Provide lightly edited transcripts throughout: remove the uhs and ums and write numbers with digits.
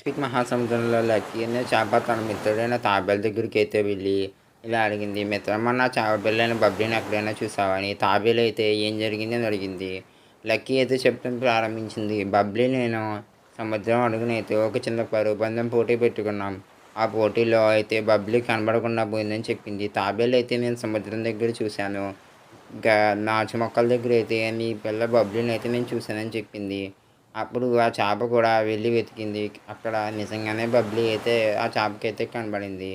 Pacific మహాసముద్రంలో lucky అనే చేప తన మిత్రుడైన తాబేలు దగ్గరికైతే వెళ్ళి ఇలా అడిగింది. మిత్రమా, నా చేపపిల్లైన బబ్లీని ఎక్కడైనా చూసావా అని. తాబేలు అయితే ఏం జరిగింది అని అడిగింది. లక్కీ అయితే చెప్పడం ప్రారంభించింది. బబ్లీ, నేను సముద్రం అడుగునైతే ఒక చిన్న పరుగు పందెం పోటీ పెట్టుకున్నాం. ఆ పోటీలో అయితే బబ్లీ కనబడకుండా పోయిందని చెప్పింది. తాబేలు అయితే, నేను సముద్రం దగ్గర చూశాను. నాచు మొక్కల దగ్గర అయితే నీ పిల్ల బబ్లీని అయితే నేను చూశానని చెప్పింది. అప్పుడు ఆ చేప కూడా వెళ్ళి వెతికింది. అక్కడ నిజంగానే బబ్లీ అయితే ఆ చేపకైతే కనబడింది.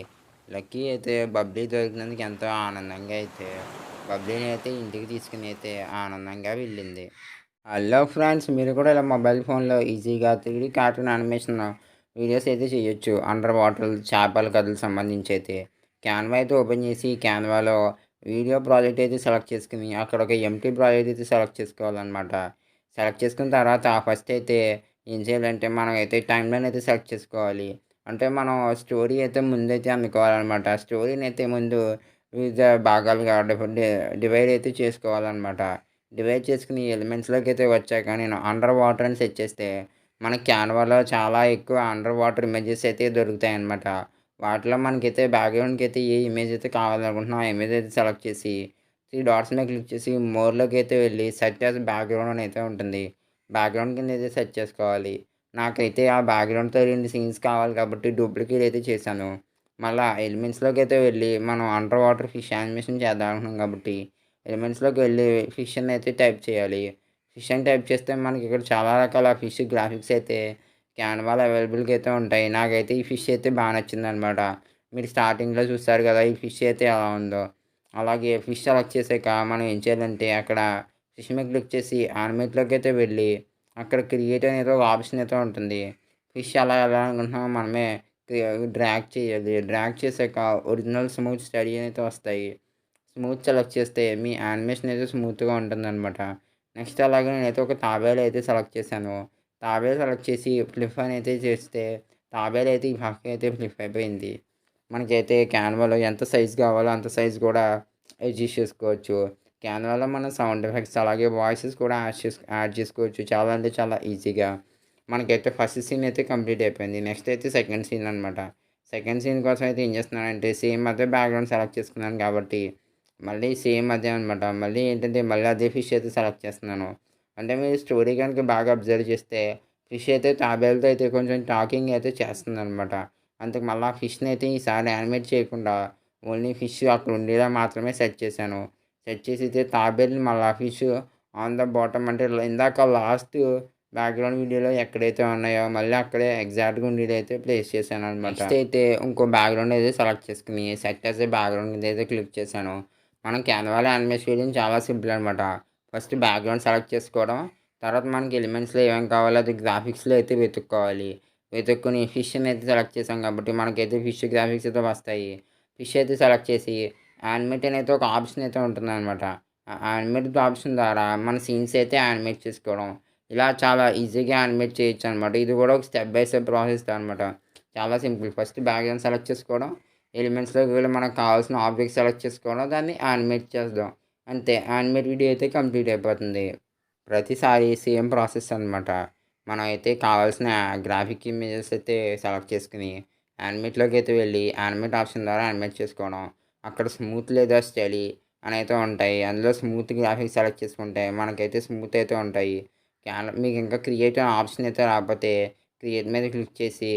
లక్కీ అయితే బబ్లీ దొరికినందుకు ఎంతో ఆనందంగా అయితే బబ్లీని అయితే ఇంటికి తీసుకుని అయితే ఆనందంగా వెళ్ళింది. హలో ఫ్రెండ్స్, మీరు కూడా ఇలా మొబైల్ ఫోన్లో ఈజీగా 3D కార్టూన్ యానిమేషన్ వీడియోస్ అయితే చేయొచ్చు. అండర్ వాటర్ చేపల కథలకు సంబంధించి అయితే క్యాన్వా అయితే ఓపెన్ చేసి క్యాన్వాలో వీడియో ప్రాజెక్ట్ అయితే సెలెక్ట్ చేసుకుని అక్కడ ఒక ఎంటీ ప్రాజెక్ట్ అయితే సెలెక్ట్ చేసుకోవాలన్నమాట. సెలెక్ట్ చేసుకున్న తర్వాత ఫస్ట్ అయితే ఏం చేయాలంటే మనం అయితే టైమ్ లైన్ అయితే సెలెక్ట్ చేసుకోవాలి. అంటే మనం స్టోరీ అయితే ముందైతే అనుకోవాలన్నమాట. స్టోరీని అయితే ముందు వివిధ భాగాలుగా డివైడ్ అయితే చేసుకోవాలన్నమాట. డివైడ్ చేసుకుని ఎలిమెంట్స్లోకి అయితే వచ్చాక నేను అండర్ వాటర్ అని సెట్ చేస్తే మనకి క్యాన్వాలో చాలా ఎక్కువ అండర్ వాటర్ ఇమేజెస్ అయితే దొరుకుతాయి అన్నమాట. వాటిలో మనకైతే బ్యాక్గ్రౌండ్కి అయితే ఏ ఇమేజ్ అయితే కావాలనుకుంటున్నా ఆ ఇమేజ్ అయితే సెలెక్ట్ చేసి 3 డాట్స్ మీద క్లిక్ చేసి మోర్లోకి అయితే వెళ్ళి సెట్ యాస్ బ్యాక్గ్రౌండ్ అని అయితే ఉంటుంది. బ్యాక్గ్రౌండ్ కింద అయితే సెట్ చేసుకోవాలి. నాకైతే ఆ బ్యాక్గ్రౌండ్తో 2 సీన్స్ కావాలి కాబట్టి డూప్లికేట్ అయితే చేశాను. మళ్ళీ ఎలిమెంట్స్లోకి అయితే వెళ్ళి మనం అండర్ వాటర్ ఫిష్ యానిమేషన్ చేద్దాం అనుకున్నాం కాబట్టి ఎలిమెంట్స్లోకి వెళ్ళి ఫిష్ అని అయితే టైప్ చేయాలి. ఫిష్ అని టైప్ చేస్తే మనకి ఇక్కడ చాలా రకాల ఫిష్ గ్రాఫిక్స్ అయితే క్యాన్వాలో అవైలబుల్గా అయితే ఉంటాయి. నాకైతే ఈ ఫిష్ అయితే బాగా నచ్చిందనమాట. మీరు స్టార్టింగ్లో చూస్తారు కదా ఈ ఫిష్ అయితే ఎలా ఉందో. అలాగే ఫిష్ సెలెక్ట్ చేసాక మనం ఏం చేయాలంటే అక్కడ ఫిష్ మీద క్లిక్ చేసి యానిమేట్లోకి అయితే వెళ్ళి అక్కడ క్రియేట్ అనేది ఒక ఆప్షన్ అయితే ఉంటుంది. ఫిష్ ఎలా అనుకుంటున్నామో మనమే డ్రాగ్ చేయాలి. డ్రాగ్ చేసాక ఒరిజినల్ స్మూత్ స్టడీ అయితే వస్తాయి. స్మూత్ సెలెక్ట్ చేస్తే మీ యానిమేషన్ అయితే స్మూత్గా ఉంటుందన్నమాట. నెక్స్ట్ అలాగే నేనైతే ఒక తాబేలు అయితే సెలెక్ట్ చేశాను. తాబేలు సెలెక్ట్ చేసి ఫ్లిప్ అని అయితే చేస్తే తాబేలు అయితే ఈ పక్క అయితే ఫ్లిప్ అయిపోయింది. మనకైతే క్యాన్వాలో ఎంత సైజ్ కావాలో అంత సైజ్ కూడా అడ్జస్ట్ చేసుకోవచ్చు. క్యాన్వాలో మనం సౌండ్ ఎఫెక్ట్స్ అలాగే వాయిసెస్ కూడా యాడ్ చేసుకోవచ్చు. చాలా అంటే చాలా ఈజీగా. మనకైతే ఫస్ట్ సీన్ అయితే కంప్లీట్ అయిపోయింది. నెక్స్ట్ అయితే సెకండ్ సీన్ అనమాట. సెకండ్ సీన్ కోసం అయితే ఏం చేస్తున్నానంటే సేమ్ అదే బ్యాక్గ్రౌండ్ సెలెక్ట్ చేసుకున్నాను కాబట్టి మళ్ళీ సేమ్ అదే అనమాట. మళ్ళీ ఏంటంటే మళ్ళీ అదే ఫిష్ అయితే సెలెక్ట్ చేస్తున్నాను. అంటే మీరు స్టోరీ కనుక బాగా అబ్జర్వ్ చేస్తే ఫిష్ అయితే తాబేలుతో అయితే కొంచెం టాకింగ్ అయితే చేస్తుందనమాట. అందుకు మళ్ళీ ఫిష్ని అయితే ఈసారి యానిమేట్ చేయకుండా ఓన్లీ ఫిష్ అక్కడ ఉండేలా మాత్రమే సెట్ చేశాను. సెట్ చేసి అయితే తాబేలుని మళ్ళీ ఫిష్ ఆన్ ద బాటమ్ అంటే ఇందాక లాస్ట్ బ్యాక్గ్రౌండ్ వీడియోలో ఎక్కడైతే ఉన్నాయో మళ్ళీ అక్కడే ఎగ్జాక్ట్గా ఉండేది అయితే ప్లేస్ చేశాను అనమాట. నెక్స్ట్ అయితే ఇంకో బ్యాక్గ్రౌండ్ అయితే సెలెక్ట్ చేసుకుని సెట్ చేసే బ్యాక్గ్రౌండ్ మీద అయితే క్లిక్ చేశాను. మనం క్యాన్వాలో యానిమేషన్ చేయడం చాలా సింపుల్ అనమాట. ఫస్ట్ బ్యాక్గ్రౌండ్ సెలెక్ట్ చేసుకోవడం, తర్వాత మనకి ఎలిమెంట్స్లో ఏమేమి కావాలో అది గ్రాఫిక్స్లో అయితే వెతుక్కోవాలి. వెతుక్కుని ఫిష్ని అయితే సెలెక్ట్ చేసాం కాబట్టి మనకైతే ఫిష్ గ్రాఫిక్స్ అయితే వస్తాయి. ఫిష్ అయితే సెలెక్ట్ చేసి యానిమేట్ అనేది ఒక ఆప్షన్ అయితే ఉంటుందన్నమాట. ఆ యానిమేట్ ఆప్షన్ ద్వారా మన సీన్స్ అయితే యానిమేట్ చేసుకోవడం ఇలా చాలా ఈజీగా యానిమేట్ చేయొచ్చు అనమాట. ఇది కూడా ఒక స్టెప్ బై స్టెప్ ప్రాసెస్ అనమాట. చాలా సింపుల్. ఫస్ట్ బ్యాక్గ్రౌండ్ సెలెక్ట్ చేసుకోవడం, ఎలిమెంట్స్లోకి వెళ్ళి మనకు కావాల్సిన ఆబ్జెక్ట్ సెలెక్ట్ చేసుకోవడం, దాన్ని యానిమేట్ చేద్దాం. అంతే, యానిమేట్ వీడియో అయితే కంప్లీట్ అయిపోతుంది. ప్రతిసారి సేమ్ ప్రాసెస్ అనమాట. మనం అయితే కావాల్సిన గ్రాఫిక్ ఇమేజెస్ అయితే సెలెక్ట్ చేసుకుని యానిమేట్లోకి అయితే వెళ్ళి యానిమేట్ ఆప్షన్ ద్వారా యానిమేట్ చేసుకోవడం. అక్కడ స్మూత్ లేదా స్టడీ అని అయితే ఉంటాయి. అందులో స్మూత్ గ్రాఫిక్స్ సెలెక్ట్ చేసుకుంటే మనకైతే స్మూత్ అయితే ఉంటాయి. మీకు ఇంకా క్రియేట్ అనే ఆప్షన్ అయితే రాకపోతే క్రియేట్ మీద క్లిక్ చేసి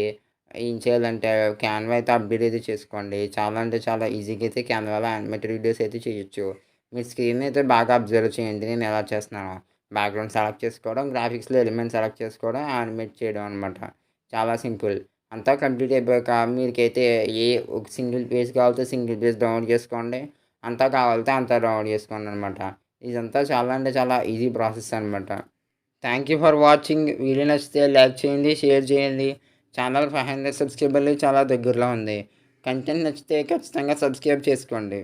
ఏం చేయాలంటే క్యాన్వా అయితే అప్డేట్ అయితే చేసుకోండి. చాలా అంటే చాలా ఈజీగా అయితే క్యాన్వాలో యానిమేటెడ్ వీడియోస్ అయితే చేయొచ్చు. మీ స్క్రీన్ అయితే బాగా అబ్జర్వ్ చేయండి నేను ఎలా చేస్తున్నానో. బ్యాక్గ్రౌండ్ సెలెక్ట్ చేసుకోవడం, గ్రాఫిక్స్లో ఎలిమెంట్ సెలెక్ట్ చేసుకోవడం, యానిమేట్ చేయడం అనమాట. చాలా సింపుల్. అంతా కంప్లీట్ అయిపోయాక మీకైతే ఏ ఒక సింగిల్ పేజ్ కావాలితే సింగిల్ పేజ్ డౌన్లోడ్ చేసుకోండి. అంతా కావాలితే అంతా డౌన్లోడ్ చేసుకోండి అనమాట. ఇదంతా చాలా అంటే చాలా ఈజీ ప్రాసెస్ అనమాట. Thank you for watching. Video నచ్చితే లైక్ చేయండి, షేర్ చేయండి. ఛానల్ 500 సబ్స్క్రైబర్లు చాలా దగ్గరలో ఉంది. కంటెంట్ నచ్చితే ఖచ్చితంగా సబ్స్క్రైబ్ చేసుకోండి.